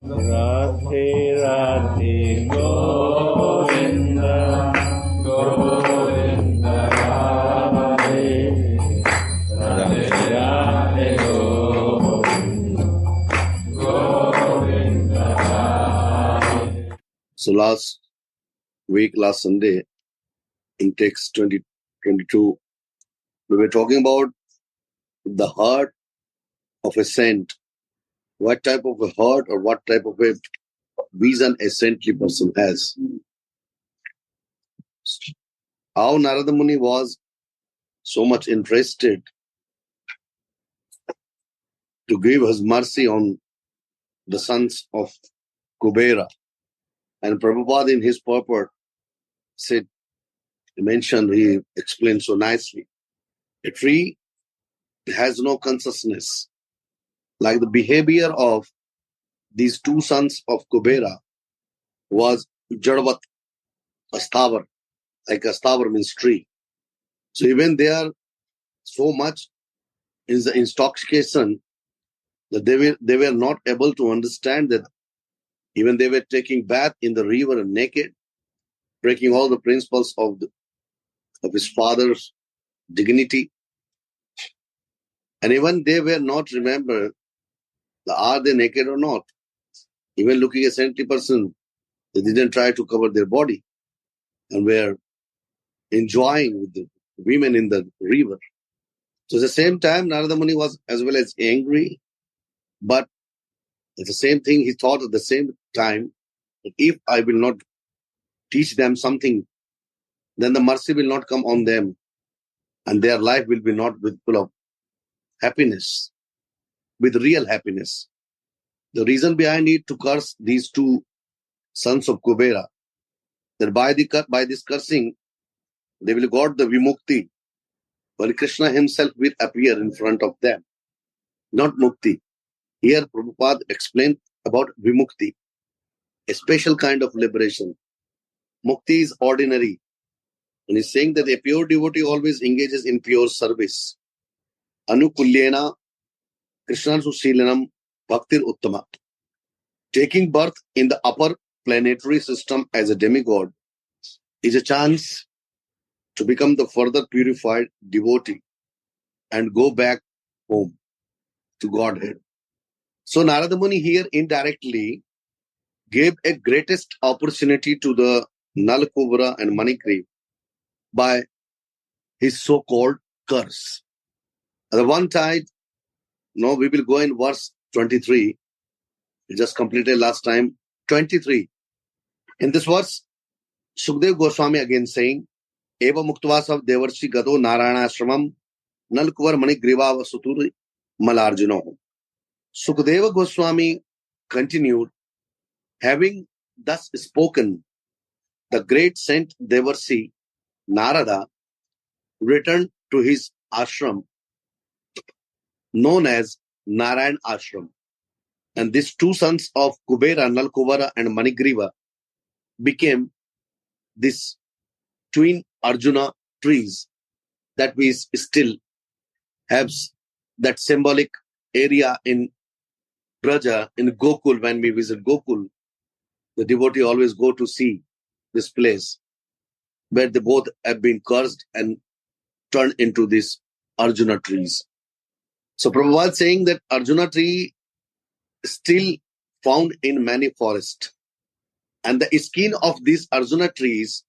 Radhe Radhe Govinda Govinda Radhe Radhe Radhe Govinda Govinda Radhe. So last Sunday, in text 2022, we were talking about the heart of a saint. What type of a heart or what type of a vision a saintly person has. How Narada Muni was so much interested to give his mercy on the sons of Kubera. And Prabhupada in his purport he explained so nicely. A tree has no consciousness. Like the behavior of these two sons of Kubera was Jadavat, a stavar. Like a stavar means tree. So even they are so much in the intoxication that they were not able to understand that even they were taking bath in the river naked, breaking all the principles of his father's dignity. And even they were not remember are they naked or not. Even looking a saintly person, they didn't try to cover their body and were enjoying with the women in the river. So at the same time, Narada Muni was as well as angry, but at the same thing, he thought at the same time that if I will not teach them something, then the mercy will not come on them and their life will be not with full of happiness, with real happiness. The reason behind it to curse these two sons of Kubera, that by this cursing, they will got the vimukti, while Krishna himself will appear in front of them, not mukti. Here Prabhupada explained about vimukti, a special kind of liberation. Mukti is ordinary. And he's saying that a pure devotee always engages in pure service. Anukulyena Krishna Susilanam Bhaktir Uttama. Taking birth in the upper planetary system as a demigod is a chance to become the further purified devotee and go back home to Godhead. So Narada Muni here indirectly gave a greatest opportunity to the Nalakubra and Manikri by his so-called curse. At the one time, we will go in verse 23. We just completed last time, 23. In this verse, Sukdev Goswami again saying, Eva Muktvasa Devarshi Gado Narayana Ashramam Nalkuvar Manigriva Suturi Malarjuno. Sukadeva Goswami continued, having thus spoken, the great Saint Devarshi Narada returned to his ashram known as Narayan Ashram. And these two sons of Kubera, Nalkuvara and Manigriva became these twin Arjuna trees that we still have that symbolic area in Braja, in Gokul. When we visit Gokul, the devotee always go to see this place where they both have been cursed and turned into these Arjuna trees. So Prabhupada saying that Arjuna tree is still found in many forests. And the skin of these Arjuna trees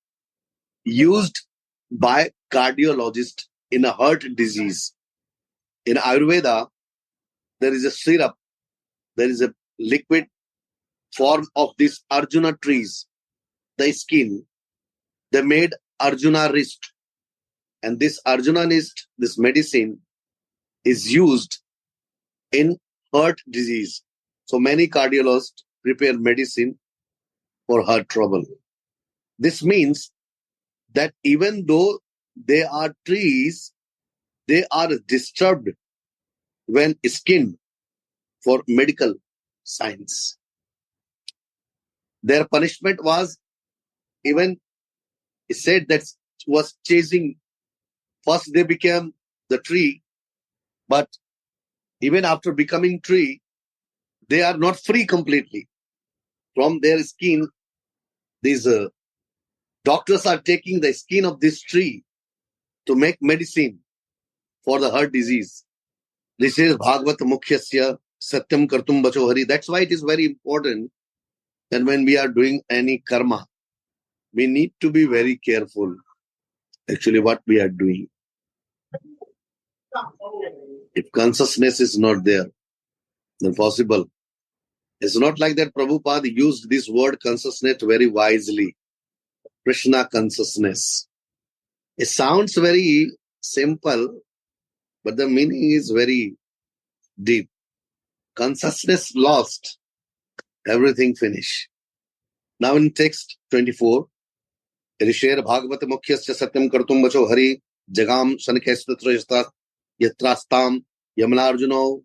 used by cardiologists in a heart disease. In Ayurveda, there is a syrup, there is a liquid form of these Arjuna trees, the skin. They made Arjuna wrist. And this Arjuna wrist, this medicine, is used in heart disease. So many cardiologists prepare medicine for heart trouble. This means that even though they are trees, they are disturbed when skinned for medical science. Their punishment was even said that was chasing. First they became the tree, but even after becoming tree, they are not free completely. from their skin, these doctors are taking the skin of this tree to make medicine for the heart disease. This is Bhagavatam Mukhyasya Satyam Kartum Bacho Hari. That's why it is very important that when we are doing any karma, we need to be very careful actually what we are doing. If consciousness is not there, then possible. It's not like that Prabhupada used this word consciousness very wisely. Krishna consciousness. It sounds very simple, but the meaning is very deep. Consciousness lost, everything finish. Now in text 24, Rishir Bhagavata Mukhyasya Satyam Kartum Bacho Hari Jagam Shanikestra Yatrastam Yamanarjuno.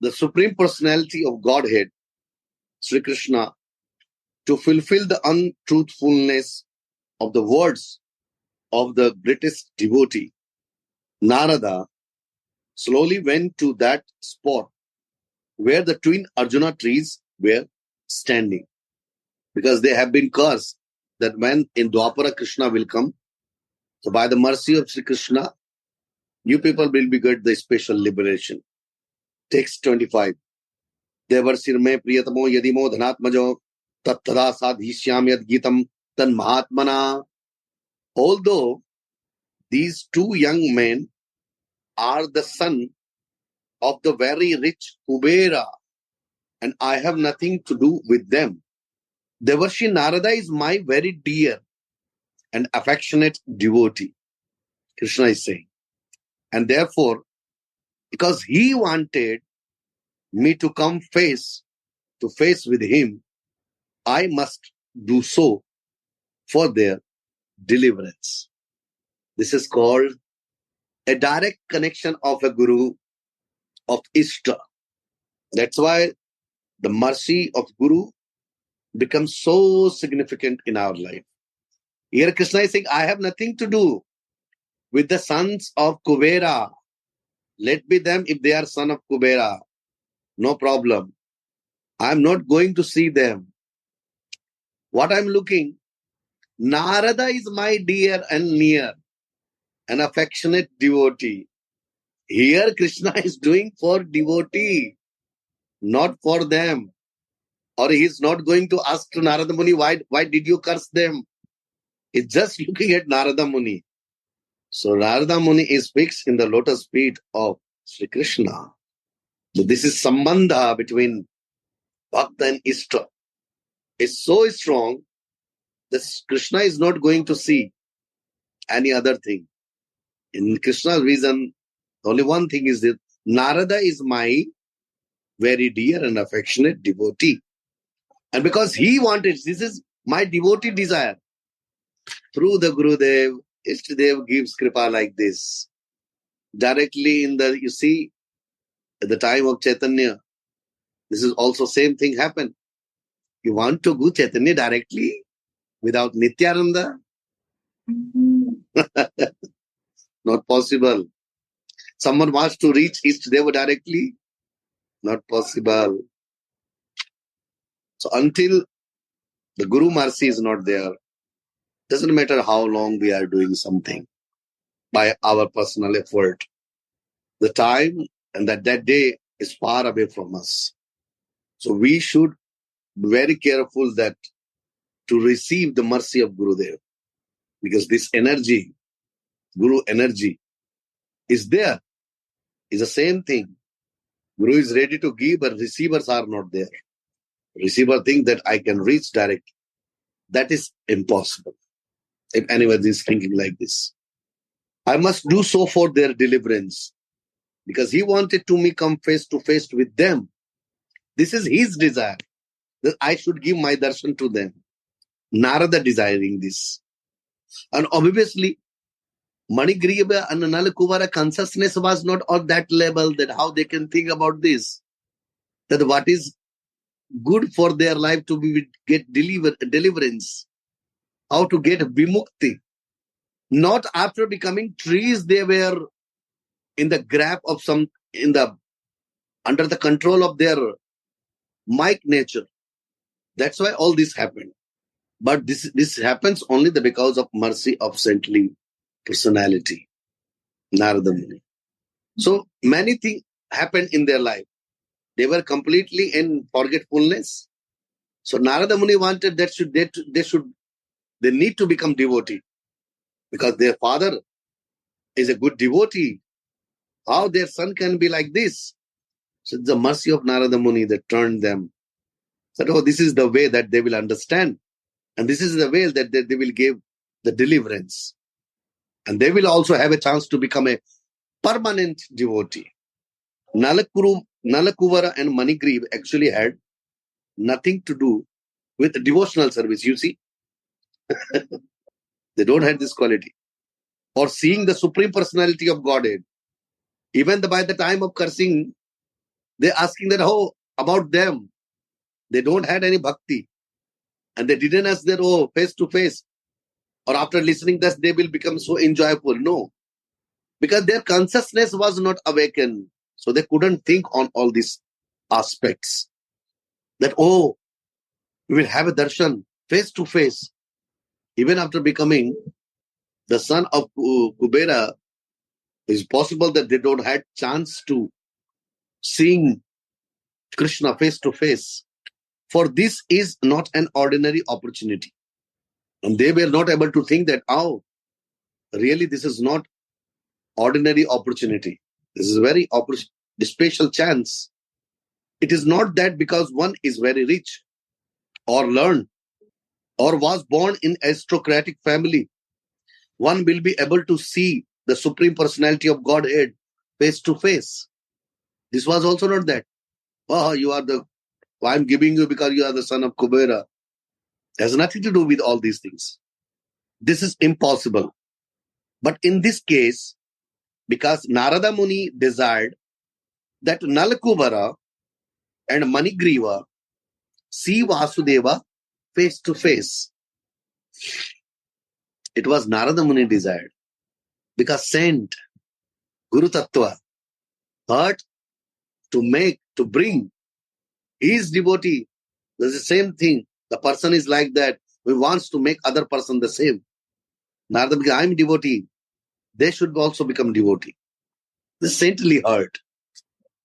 The Supreme Personality of Godhead, Sri Krishna, to fulfill the untruthfulness of the words of the greatest devotee, Narada, slowly went to that spot where the twin Arjuna trees were standing, because they have been cursed that when in Dwapara Krishna will come. So by the mercy of Sri Krishna, you people will be get the special liberation. Text 25. Devar sirme priyatamo yadimo dhanatmajo tattada sadhishyam yad gitam tan mahatmana. Although these two young men are the son of the very rich Kubera, and I have nothing to do with them, Devarshi Narada is my very dear and affectionate devotee, Krishna is saying. And therefore, because he wanted me to come face to face with him, I must do so for their deliverance. This is called a direct connection of a Guru, of Ishta. That's why the mercy of Guru becomes so significant in our life. Here Krishna is saying, I have nothing to do with the sons of Kubera. Let be them if they are son of Kubera. No problem. I am not going to see them. What I am looking, Narada is my dear and near, an affectionate devotee. Here Krishna is doing for devotee, not for them. Or he is not going to ask to Narada Muni, why did you curse them? He's just looking at Narada Muni. So Narada Muni is fixed in the lotus feet of Sri Krishna. So this is sambandha between Bhakta and Ishta. It's so strong that Krishna is not going to see any other thing. In Krishna's vision, only one thing is that Narada is my very dear and affectionate devotee. And because he wanted, this is my devotee desire. Through the Gurudev, Ishtadev gives kripa like this. Directly you see, at the time of Chaitanya, this is also same thing happened. You want to go Chaitanya directly without Nityananda? Not possible. Someone wants to reach Ishtadeva directly? Not possible. So until the Guru mercy is not there, doesn't matter how long we are doing something by our personal effort. The time and that day is far away from us. So we should be very careful that to receive the mercy of Gurudev, because this energy, Guru energy, is there. Is the same thing. Guru is ready to give, but receivers are not there. Receiver think that I can reach directly. That is impossible. If anyone is thinking like this, I must do so for their deliverance, because he wanted to me come face to face with them. This is his desire, that I should give my darshan to them. Narada desiring this. And obviously, Manigriva and Nalakuvara consciousness was not on that level, that how they can think about this. That what is good for their life to get deliverance. How to get vimukti. Not after becoming trees, they were in the grasp of under the control of their mic nature. That's why all this happened. But this happens only because of mercy of saintly personality, Narada Muni. So many things happened in their life. They were completely in forgetfulness. So Narada Muni wanted that they need to become devotee because their father is a good devotee. How their son can be like this? So it's the mercy of Narada Muni that turned them. Said, oh, this is the way that they will understand. And this is the way that they will give the deliverance. And they will also have a chance to become a permanent devotee. Nalakuvara and Manigriv actually had nothing to do with devotional service. You see, they don't have this quality. Or seeing the Supreme Personality of Godhead. Even by the time of cursing, they're asking that, oh, about them. They don't have any bhakti. And they didn't ask that, oh, face to face. Or after listening this, they will become so enjoyable. No. Because their consciousness was not awakened. So they couldn't think on all these aspects. That, oh, we will have a darshan face to face. Even after becoming the son of Kubera, it's possible that they don't have chance to seeing Krishna face to face. For this is not an ordinary opportunity. And they were not able to think that, oh, really this is not ordinary opportunity. This is a very special chance. It is not that because one is very rich or learned or was born in aristocratic family, one will be able to see the Supreme Personality of Godhead face to face. This was also not that. Oh, I'm giving you because you are the son of Kubera. It has nothing to do with all these things. This is impossible. But in this case, because Narada Muni desired that Nalakuvara and Manigriva see Vasudeva face to face. It was Narada Muni desired. Because saint, Guru Tattva, heard to bring his devotee. There's the same thing. The person is like that. He wants to make other person the same. Narada, because I'm devotee, they should also become devotee. The saintly heart,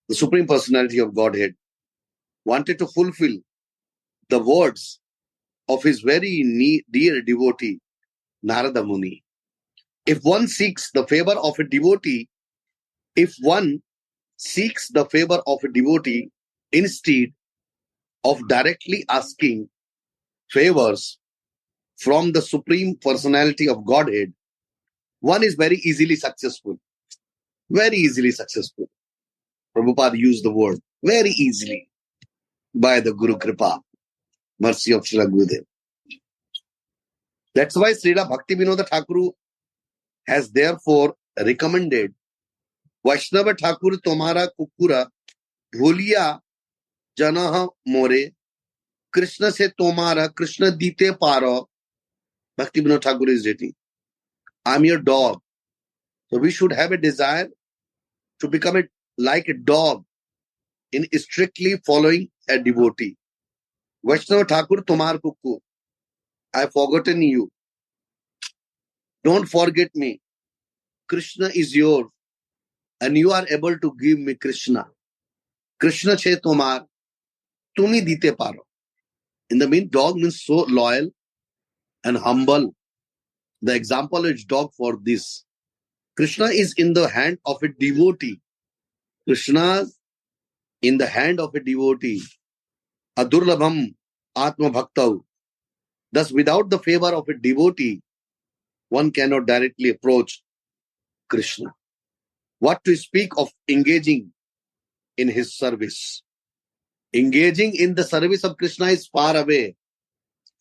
the Supreme Personality of Godhead, wanted to fulfill the words of his very dear devotee, Narada Muni. If one seeks the favor of a devotee, instead of directly asking favors from the Supreme Personality of Godhead, one is very easily successful. Very easily successful. Prabhupada used the word very easily by the Guru Kripa, mercy of Srila Gurudev. That's why Srila Bhaktivinoda Thakur has therefore recommended Vaishnava Thakur Tomara Kukura Bhuliya Janaha More Krishna se Tomara Krishna Dite Paro. Bhaktivinoda Thakur is writing, I'm your dog. So we should have a desire to become like a dog in strictly following a devotee. Vaishnava Thakur Tomar Kukku, I've forgotten you. Don't forget me. Krishna is yours. And you are able to give me Krishna. Krishna che tomar, tumi dite paro. In the mean, dog means so loyal and humble. The example is dog for this. Krishna is in the hand of a devotee. Krishna in the hand of a devotee. Adurlabham Atma Bhaktav. Thus, without the favor of a devotee, one cannot directly approach Krishna. What to speak of engaging in his service? Engaging in the service of Krishna is far away.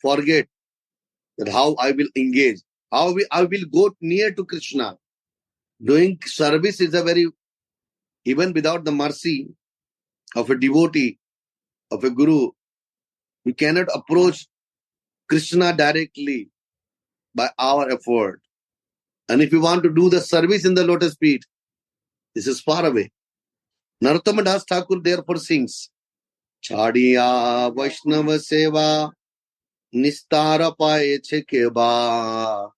Forget that how I will engage. How I will go near to Krishna. Doing service is even without the mercy of a devotee, of a guru, we cannot approach Krishna directly by our effort. And if we want to do the service in the lotus feet, this is far away. Narottama Das Thakur therefore sings, Chadiya Vaishnava Seva Nistara Paye Chekeba.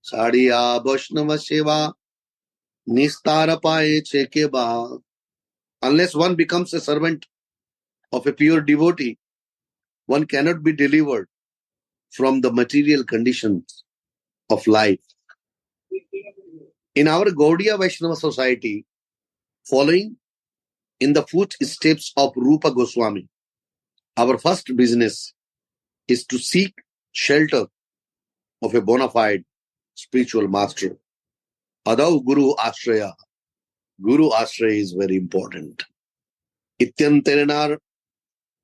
Chadiya Vaishnava Seva Nistara Paye Chekeba. Unless one becomes a servant of a pure devotee, one cannot be delivered from the material conditions of life. In our Gaudiya Vaishnava society, following in the footsteps of Rupa Goswami, our first business is to seek shelter of a bona fide spiritual master. Adau Guru Ashraya. Guru Ashraya is very important. Ityanterenar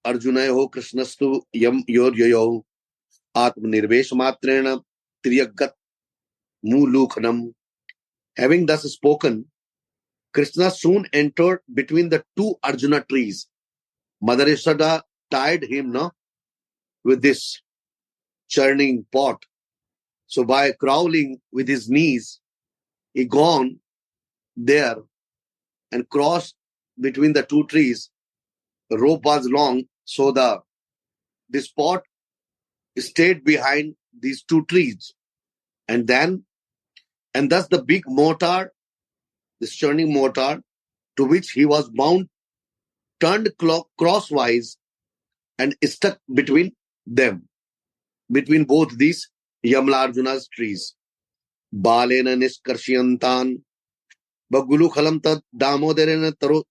Arjunayo Krishnastu Yam Yoryayo Atmanirvesh Matrena Triyagat Mulukhanam. Having thus spoken, Krishna soon entered between the two Arjuna trees. Mother Yashoda tied him with this churning pot. So by crawling with his knees, he gone there and crossed between the two trees. The rope was long, so this pot stayed behind these two trees. And thus the big mortar, this churning mortar, to which he was bound, turned crosswise and stuck between them, between both these Yamlarjuna's trees. Balena niskarshyantan bagulukhalam tad damodarena tarsot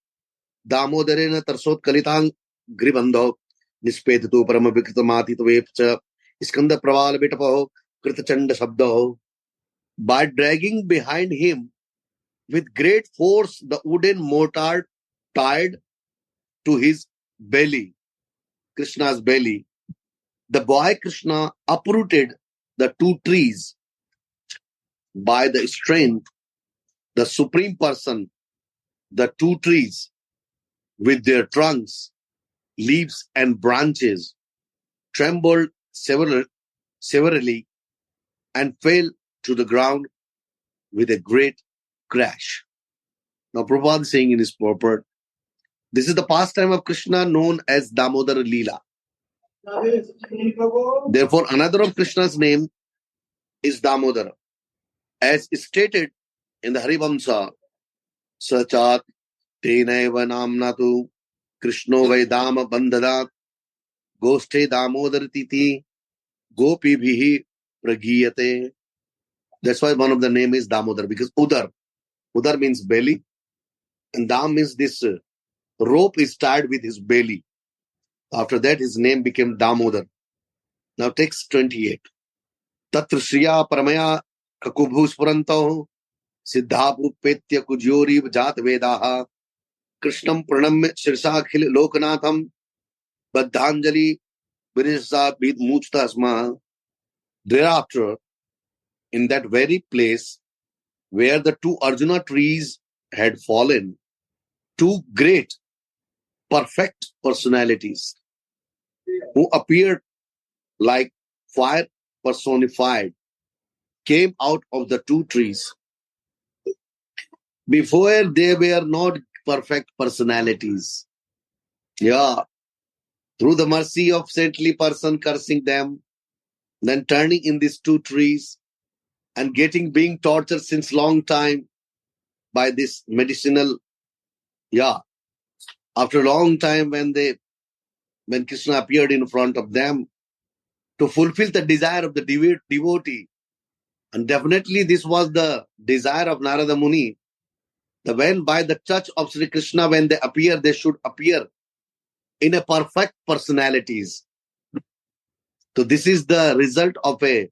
kalitang gribandho nispetitu paramavikritamatitvepcha iskanda praval vitapaho kritachanda shabdaho. By dragging behind him with great force the wooden mortar tied to his belly, Krishna's belly, the boy Krishna uprooted the two trees. By the strength, the Supreme Person, the two trees with their trunks, leaves and branches trembled severely and fell to the ground with a great crash. Now Prabhupada is saying in his purport, this is the pastime of Krishna known as Damodar Leela. Therefore, another of Krishna's name is Damodar. As stated in the Harivamsa, Sachat Tenaiva Namnatu Krishno Vaidama Bandhadat Goste Damodar Titi Gopi Bhihi Pragiyate. That's why one of the name is Damodar, because Udar means belly, and Dam means this rope is tied with his belly. After that, his name became Damodar. Now, text 28. Tatra Shriya Paramaya Kakubhu Spuranto Siddhapupetya Kujyori Vajat Vedaha Krishnam Pranamya Shirsakhil Lokanatham Baddhanjali Virisa Bid Muchtasma. Thereafter, in that very place where the two Arjuna trees had fallen, two great, perfect personalities who appeared like fire personified came out of the two trees. Before, they were not perfect personalities. Yeah. Through the mercy of saintly person cursing them, then turning in these two trees and being tortured since long time by this medicinal. Yeah. After a long time when Krishna appeared in front of them to fulfill the desire of the devotee, and definitely this was the desire of Narada Muni, that when by the touch of Sri Krishna, when they appear, they should appear in a perfect personalities. So this is the result of a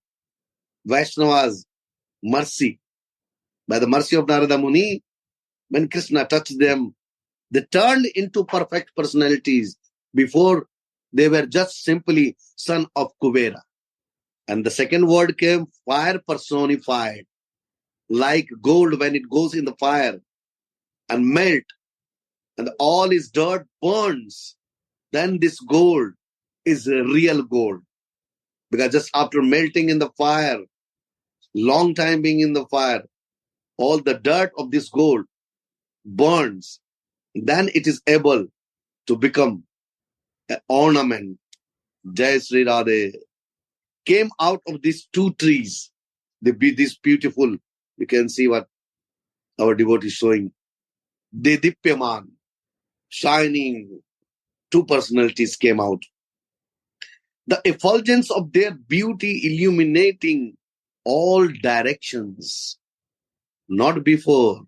Vaishnava's mercy. By the mercy of Narada Muni, when Krishna touched them, they turned into perfect personalities. Before, they were just simply son of Kubera. And the second word came, fire personified. Like gold when it goes in the fire and melt, and all its dirt burns, then this gold is a real gold. Because just after melting in the fire, long time being in the fire, all the dirt of this gold burns. Then it is able to become an ornament, Jai Sri Radhe, came out of these two trees. This beautiful, you can see what our devotee is showing. Dedipyaman, shining, two personalities came out. The effulgence of their beauty illuminating all directions. Not before,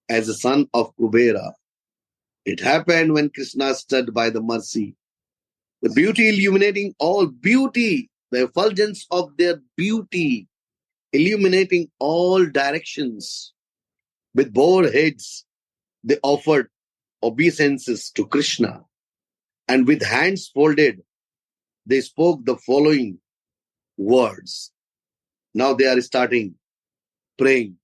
as a son of Kubera. It happened when Krishna stood by the mercy. The beauty illuminating all beauty, the effulgence of their beauty illuminating all directions. With bowed heads, they offered obeisances to Krishna. And with hands folded, they spoke the following words. Now they are starting praying.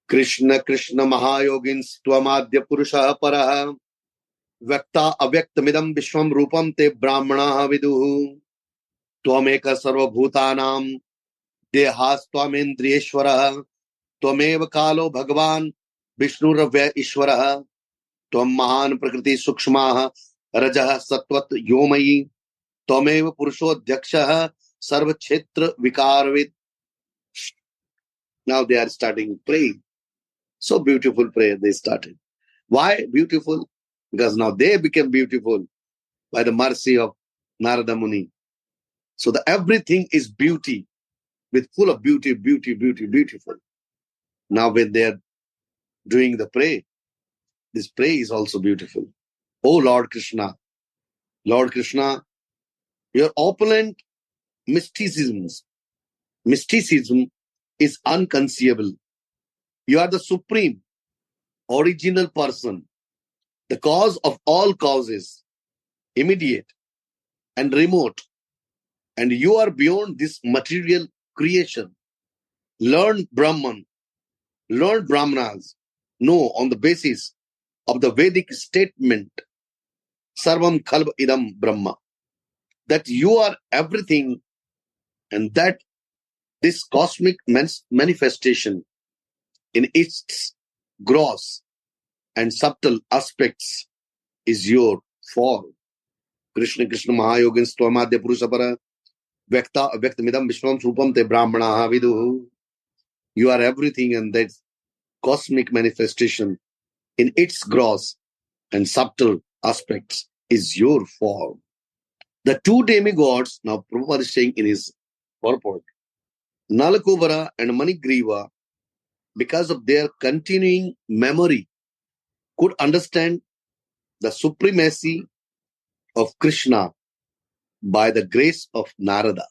Krishna Krishna Mahayogins Tvamadya Purusha Paraha Vyakta Avyaktamidam Vishwam Rupam Te Brahmana Viduhu Tvameka Sarvabhutanam Dehas Tvamendriyeshwara Tvameva Kalo Bhagavan Vishnuravya Ishwara Tvam Mahan Prakriti Sukshmaha Rajah Sattvat Yomayi Tvameva Purushodhyakshaha Sarva Kshetra Vikarvit. Now they are starting praying. So beautiful prayer they started. Why beautiful? Because now they became beautiful by the mercy of Narada Muni. So everything is beauty, with full of beauty, beautiful. Now when they are doing the prayer, this prayer is also beautiful. Oh Lord Krishna, your opulent mysticism is unconceivable. You are the supreme, original person, the cause of all causes, immediate and remote, and you are beyond this material creation. Learn Brahmanas know on the basis of the Vedic statement, Sarvam Khalva Idam Brahma, that you are everything and that this cosmic manifestation in its gross and subtle aspects is your form. Krishna Krishna Mahayogins Tvamadya Purushapara Vyakta Avyaktamidam Vishwam Supam Te Brahmana Viduhu. You are everything and that cosmic manifestation in its gross and subtle aspects is your form. The two demigods, now Prabhupada is saying in his purport, Nalakuvara and Manigriva, because of their continuing memory, could understand the supremacy of Krishna by the grace of Narada.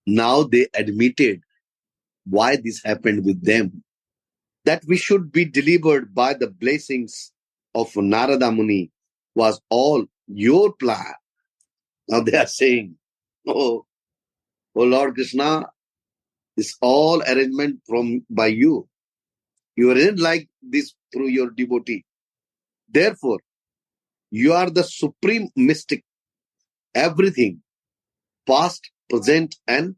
Now they admitted why this happened with them, that we should be delivered by the blessings of Narada Muni was all your plan. Now they are saying, oh Lord Krishna, this all arrangement by you. You arranged like this through your devotee. Therefore, you are the supreme mystic. Everything, past, present, and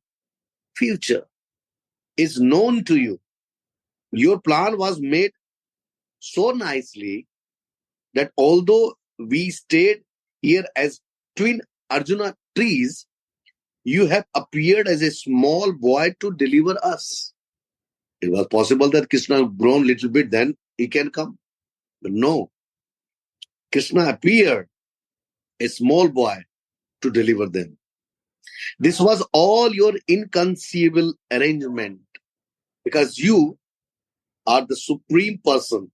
future, is known to you. Your plan was made so nicely that although we stayed here as twin Arjuna trees, you have appeared as a small boy to deliver us. It was possible that Krishna grown little bit, then he can come. But no, Krishna appeared a small boy to deliver them. This was all your inconceivable arrangement, because you are the supreme person.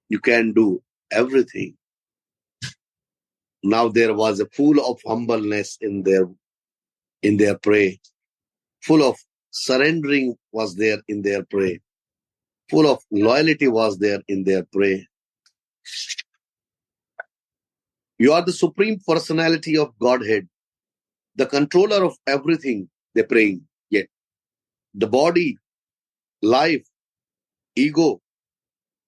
You can do everything. Now there was a full of humbleness in their prayer. Full of surrendering was there in their prayer. Full of loyalty was there in their prayer. You are the supreme personality of Godhead, the controller of everything, they praying. Yet the body, life, ego,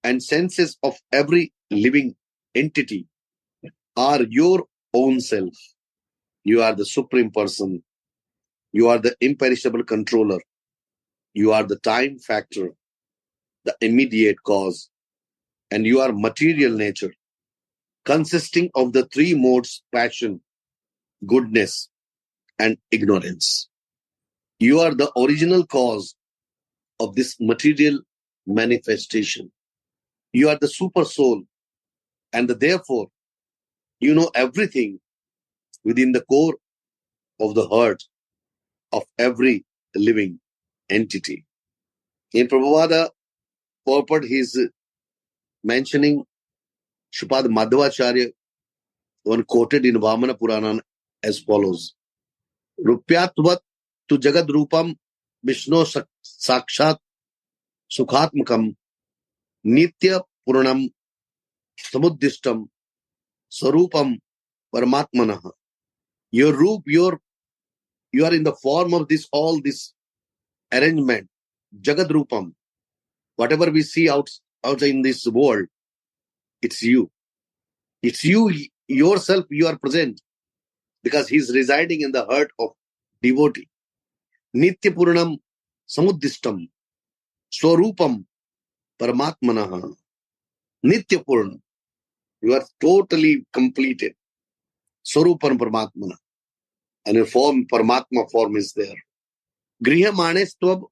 and senses of every living entity are your own self. You are the supreme person. You are the imperishable controller. You are the time factor, the immediate cause, and you are material nature. consisting of the three modes: passion, goodness, and ignorance. You are the original cause of this material manifestation. You are the super soul, and therefore you know everything within the core of the heart of every living entity. In Prabhupada purport, he is mentioning Shripad Madhvacharya, one quoted in Vamana Purana as follows: Rupyatvat tu jagad rupam Vishnu sakshat sukhatmakam nitya puranam samuddishtam sarupam paramatmanah. Your roop, you are in the form of all this arrangement, jagad rupam. Whatever we see outside in this world, it's you. It's you yourself, you are present because he is residing in the heart of devotee. Nitya puranam samuddishtam swarupam paramatmanah. Nitya puranam. You are totally completed. Swarupam paramatmanah. And a form, paramatma form is there. Grihamanestvam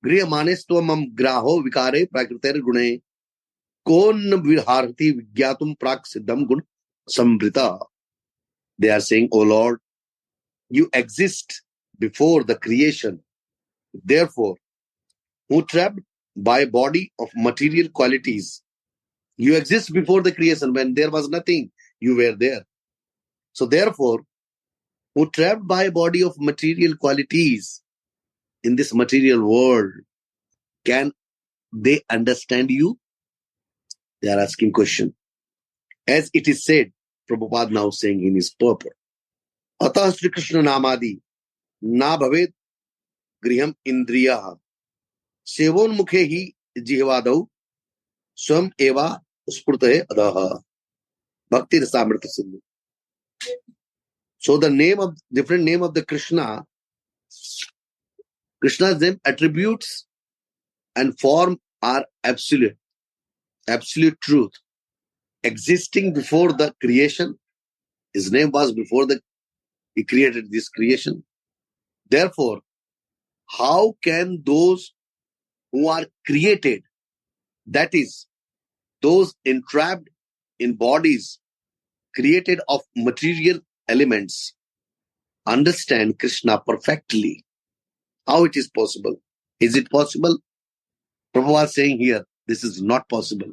graho vikare prakriter gune kon viharti vigyatum prak siddham gun sambrita. They are saying, O Lord, you exist before the creation. Therefore, who trapped by a body of material qualities, you exist before the creation. When there was nothing, you were there. So therefore, who trapped by a body of material qualities in this material world, can they understand you? They are asking question. As it is said, Prabhupada now saying in his purport, Atah Sri Krishna Namadi na bhavet griham indriya sevon mukhe hi jihvadau swam eva spurtahe adaha. Bhakti Rasamrita Sindhu. So the different name of the Krishna's name, attributes and form are absolute truth. Existing before the creation, his name was before he created this creation. Therefore, how can those who are created, that is, those entrapped in bodies created of material elements, understand Krishna perfectly? How it is possible? Is it possible? Prabhupada is saying here, this is not possible.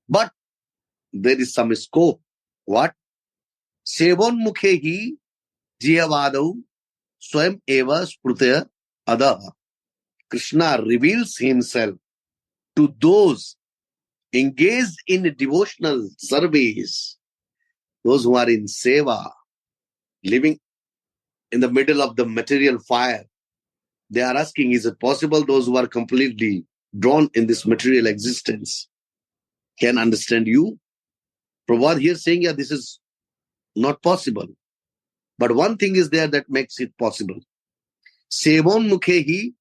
But there is some scope. What? Sevon mukhe hi jihvadau swam eva sprutaya adaha. Krishna reveals himself to those engaged in devotional service, those who are in seva, living in the middle of the material fire. They are asking, is it possible those who are completely drawn in this material existence can understand you? Prabhupada here saying, yeah, this is not possible. But one thing is there that makes it possible. Sevon mukhe hi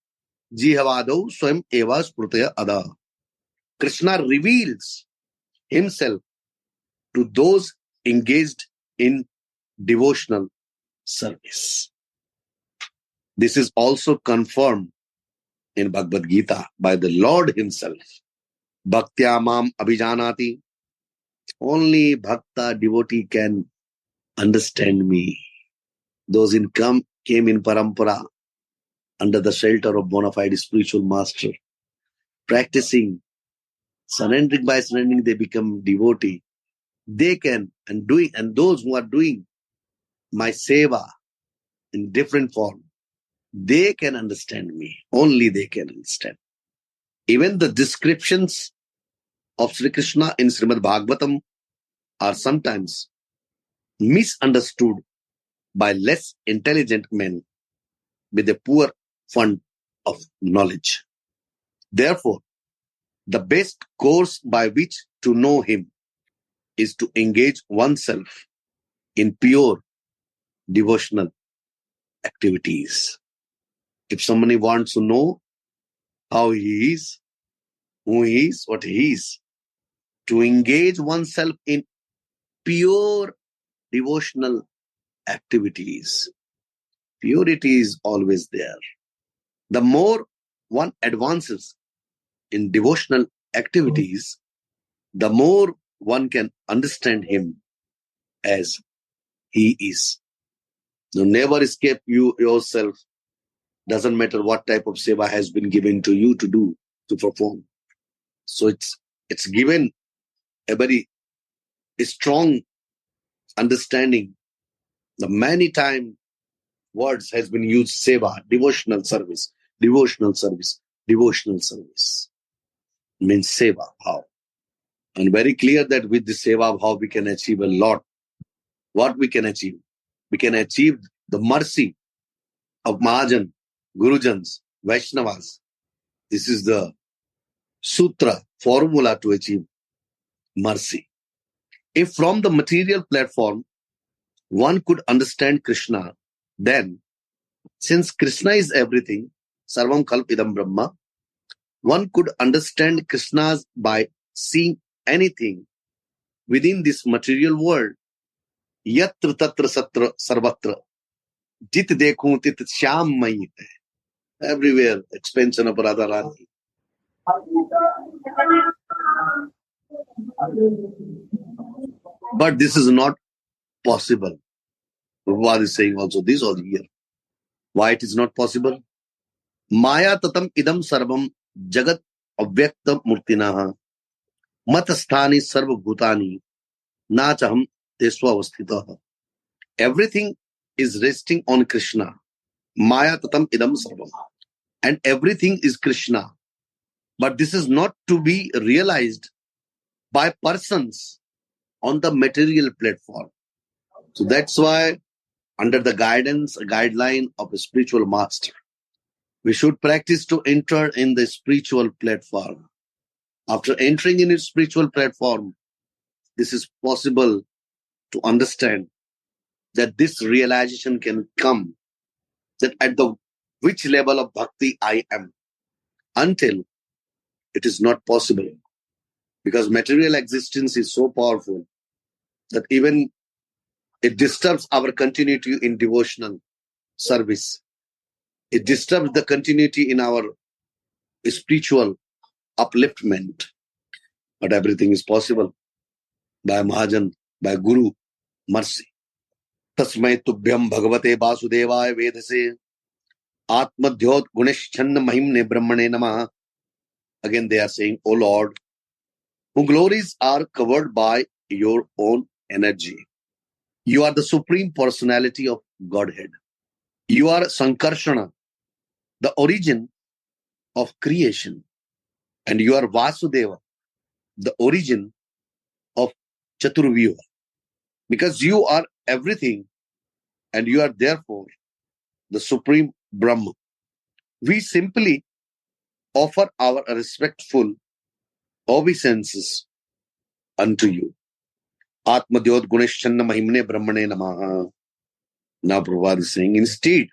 jihvadau swam eva sprutaya ada. Krishna reveals himself to those engaged in devotional service. This is also confirmed in Bhagavad Gita by the Lord himself. Bhaktya mam abhijanati. Only bhakta, devotee, can understand me. Those came in parampara under the shelter of bona fide spiritual master, practicing, surrendering. By surrendering, they become devotee. They can, and those who are doing my seva in different form, they can understand me. Only they can understand. Even the descriptions of Sri Krishna in Srimad Bhagavatam are sometimes misunderstood by less intelligent men with a poor fund of knowledge. Therefore, the best course by which to know him is to engage oneself in pure devotional activities. If somebody wants to know how he is, who he is, what he is, to engage oneself in pure devotional activities. Purity is always there. The more one advances in devotional activities, the more one can understand him as he is. So never escape you yourself. Doesn't matter what type of seva has been given to you to do, to perform. So it's given a very strong understanding. The many time words has been used: seva, devotional service, devotional service, devotional service. Means seva, how? And very clear that with the seva bhav we can achieve a lot. What we can achieve? We can achieve the mercy of Mahajan, Gurujans, Vaishnavas. This is the sutra, formula to achieve mercy. If from the material platform one could understand Krishna, then since Krishna is everything, Sarvam Kalpidam Brahma, one could understand Krishna's by seeing anything within this material world. Yatra tatra satra sarvatra. Jit dekhu tit shyam mayi hai. Everywhere, expansion of Radharani. But this is not possible. Prabhupada is saying also this over here. Why it is not possible? Maya tatam idam sarvam jagat avyakta murtinaha matasthani sarva bhutani nachaham tesva avasthitaha. Everything is resting on Krishna. Maya tatam idam sarvam. And everything is Krishna. But this is not to be realized by persons on the material platform. So that's why under the guideline of a spiritual master, we should practice to enter in the spiritual platform. After entering in a spiritual platform, this is possible to understand that this realization can come, that at the which level of bhakti I am. Until it is not possible, because material existence is so powerful that even it disturbs our continuity in devotional service. It disturbs the continuity in our spiritual upliftment. But everything is possible by Mahajan, by Guru, mercy. Tasmai tubhyam bhagavate vasudevaya vedase atmadhyot guneshchanna mahimne brahmane namaha. Again they are saying, O Lord, whose glories are covered by your own energy. You are the Supreme Personality of Godhead. You are Sankarshana, the origin of creation. And you are Vasudeva, the origin of Chaturvyuha. Because you are everything and you are therefore the Supreme Brahma. We simply offer our respectful obeisances unto you. Atmadyot Guneshchanna Mahimne Brahmane Namaha. Now Prabhupada is saying, instead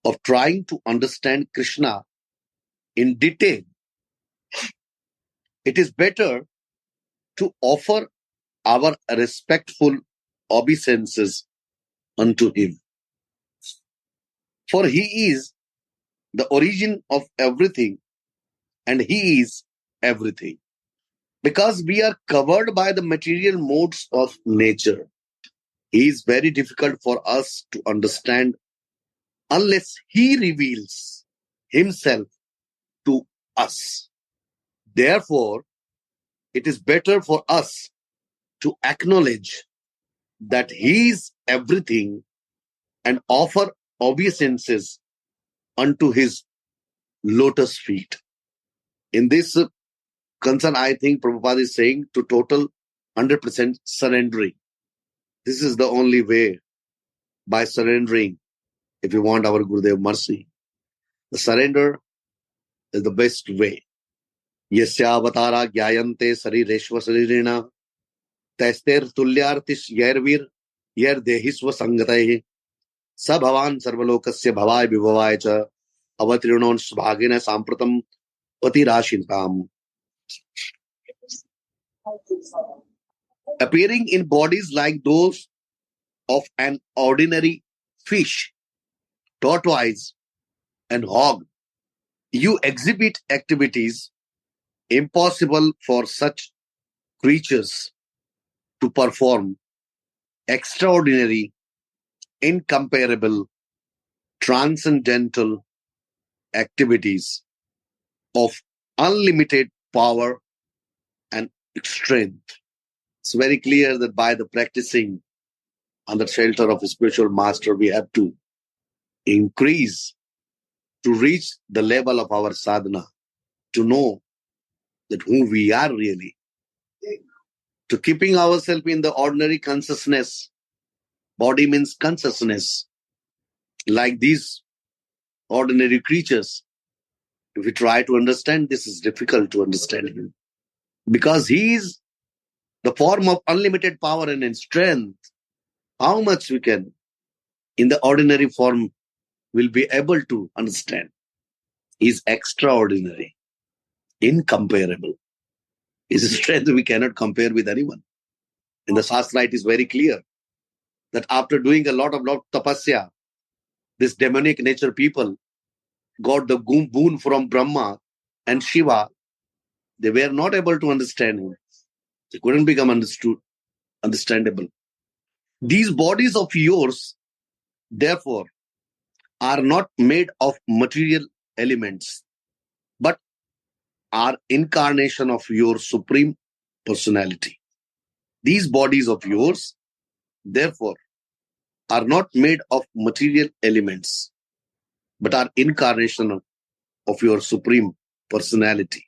of trying to understand Krishna in detail, it is better to offer our respectful obeisances unto him. For he is the origin of everything and he is everything. Because we are covered by the material modes of nature, he is very difficult for us to understand unless he reveals himself to us. Therefore, it is better for us to acknowledge that he is everything and offer obeisances unto his lotus feet. In this concern, I think Prabhupada is saying to total 100% surrendering. This is the only way. By surrendering, if you want our Gurudev mercy, the surrender is the best way. Yasya avatara gyayante sarireshva saririna tester tulyartis yervir yer dehisva sangataye sa bhavan sarvalokasya bhavay vibhavay cha avatrinon svagina sampratam patirashintam. appearing in bodies like those of an ordinary fish, tortoise, and hog. You exhibit activities impossible for such creatures to perform, extraordinary, incomparable, transcendental activities of unlimited power and strength. It's very clear that by the practicing under shelter of a spiritual master, we have to increase to reach the level of our sadhana, to know that who we are really, to keeping ourselves in the ordinary consciousness. Body means consciousness. Like these ordinary creatures, if we try to understand, this is difficult to understand him. Because he is the form of unlimited power and in strength. How much we can, in the ordinary form, will be able to understand. He is extraordinary, incomparable. His strength we cannot compare with anyone. In the Shastra, it is very clear that after doing a lot of tapasya, this demonic nature people got the boon from Brahma and Shiva. They were not able to understand him. They couldn't become understandable. These bodies of yours, therefore, are not made of material elements, but are incarnation of your supreme personality. These bodies of yours, therefore, are not made of material elements, but are incarnation of your supreme personality.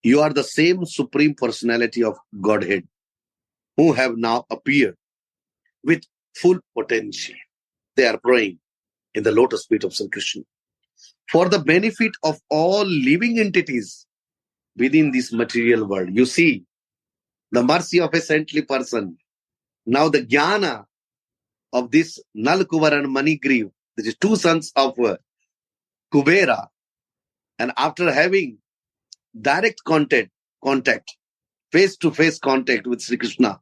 You are the same supreme personality of Godhead who have now appeared with full potential. They are praying in the lotus feet of Sri Krishna for the benefit of all living entities within this material world. You see, the mercy of a saintly person. Now the jnana of this Nalkuvar and Manigriv, which is two sons of Kubera, and after having direct contact, face-to-face contact with Sri Krishna,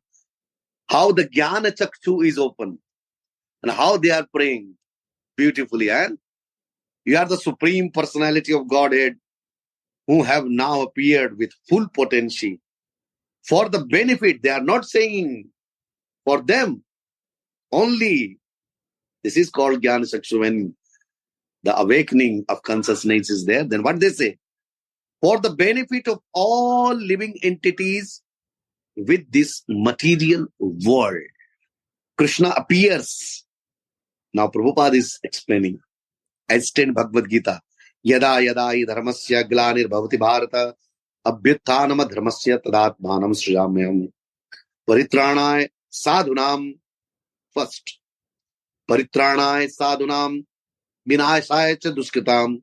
how the jnana chakshu is open and how they are praying beautifully. And you are the supreme personality of Godhead who have now appeared with full potential for the benefit. They are not saying for them only. This is called Jnana Chakshu. When the awakening of consciousness is there, then what they say? For the benefit of all living entities with this material world. Krishna appears. Now Prabhupada is explaining. As stated in Bhagavad Gita, Yada yada hi dharmasya glanir bhavati bharata abhyuthanam dharmasya tadatmanam srijamyam paritranay sadhunam. First, paritranay sadhunam vinashaya cha duskritam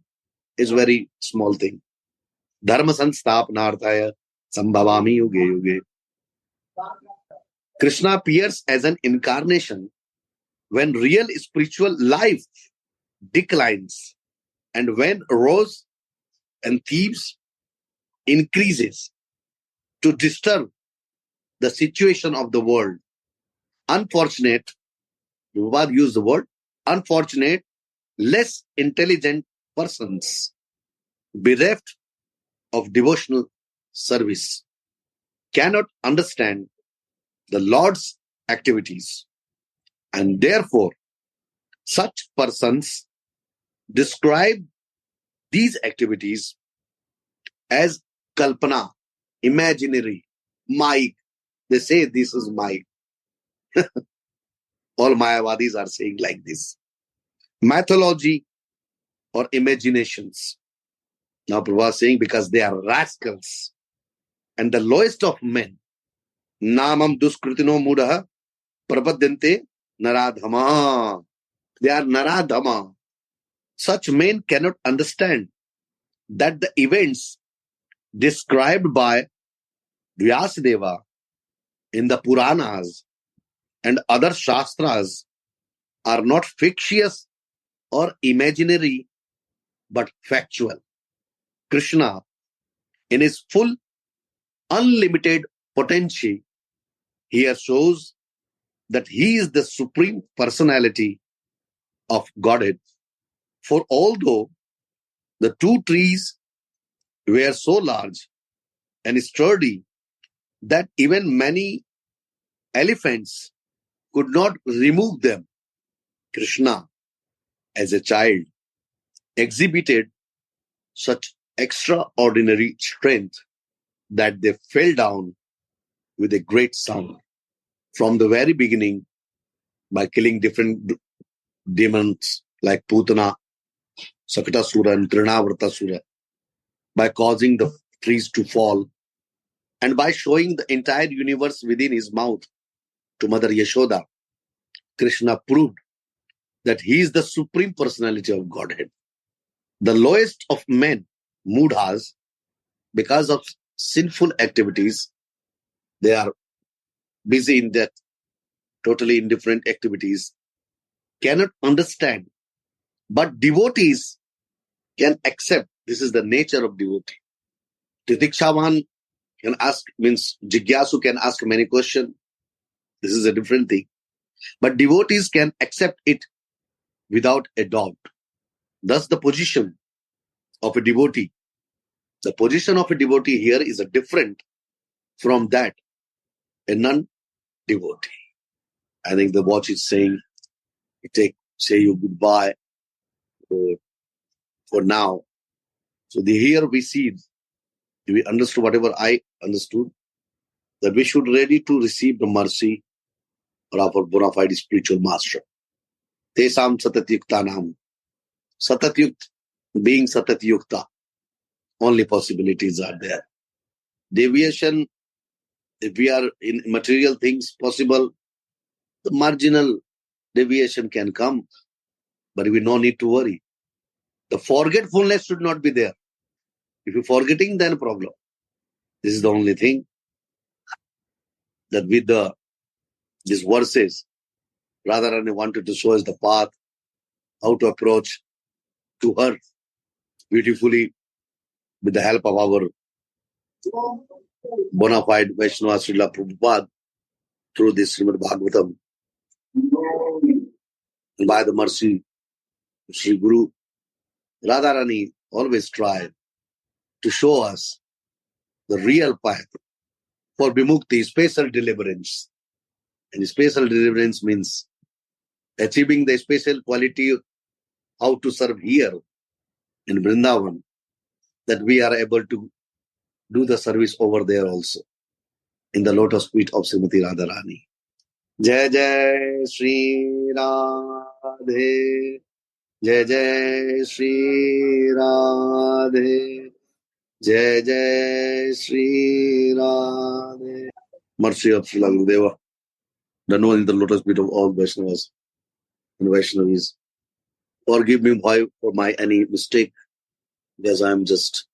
is very small thing. Dharma sansthapanarthaya sambhavami yuge yuge. Krishna appears as an incarnation when real spiritual life declines and when rose and thieves increases to disturb the situation of the world. Unfortunate, Prabhupada used the word unfortunate, less intelligent persons bereft of devotional service cannot understand the Lord's activities, and therefore such persons describe these activities as kalpana, imaginary, Mike. They say this is Mike. All Mayavadis are saying like this. Mythology or imaginations. Now Prabhupada is saying because they are rascals and the lowest of men. Namam duskritino mudaha prapadyante naradhama. They are naradhama. Such men cannot understand that the events described by Vyasadeva in the Puranas and other Shastras are not fictitious or imaginary, but factual. Krishna, in his full, unlimited potential, here shows that he is the supreme personality of Godhead. For although the two trees were so large and sturdy that even many elephants could not remove them, Krishna, as a child, exhibited such extraordinary strength that they fell down with a great sound. From the very beginning, by killing different demons like Putana, Sakatasura and Trinavratasura, by causing the trees to fall, and by showing the entire universe within his mouth to Mother Yashoda, Krishna proved that he is the supreme personality of Godhead. The lowest of men, mudhas, because of sinful activities, they are busy in that totally indifferent activities, cannot understand. But devotees can accept. This is the nature of devotee. Titikshavan can ask, means Jigyasu can ask many questions. This is a different thing. But devotees can accept it without a doubt. Thus the position of a devotee. The position of a devotee here is a different from that a non-devotee. I think the watch is saying, say you goodbye for now. So here we see, we understood whatever I understood, that we should ready to receive the mercy of our bona fide spiritual master. Tesam satatyuktanam. Satatyukt, being satatyukta, only possibilities are there. Deviation, if we are in material things possible, the marginal deviation can come, but we no need to worry. The forgetfulness should not be there. If you're forgetting, then problem. This is the only thing that with these verses, Radharani wanted to show us the path, how to approach to her beautifully with the help of our bona fide Vaishnava Srila Prabhupada through this Srimad Bhagavatam. And by the mercy of Sri Guru, Radharani always tried to show us the real path for Vimukti, special deliverance. And special deliverance means achieving the special quality of how to serve here in Vrindavan, that we are able to do the service over there also, in the lotus feet of Srimati Radharani. Jai Jai Shri Radhe, Jai Jai Shri Radhe, Jai Jai Shri Radhe. Mercy of Srila Gurudeva, the known in the lotus feet of all Vaishnavas and Vaishnavis. Forgive me for my any mistake, because I am just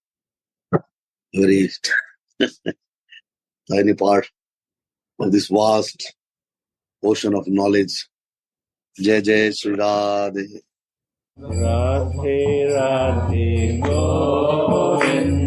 very tiny part of this vast ocean of knowledge. Jai Jai Shri Radhe. Radhe Radhe Govinda.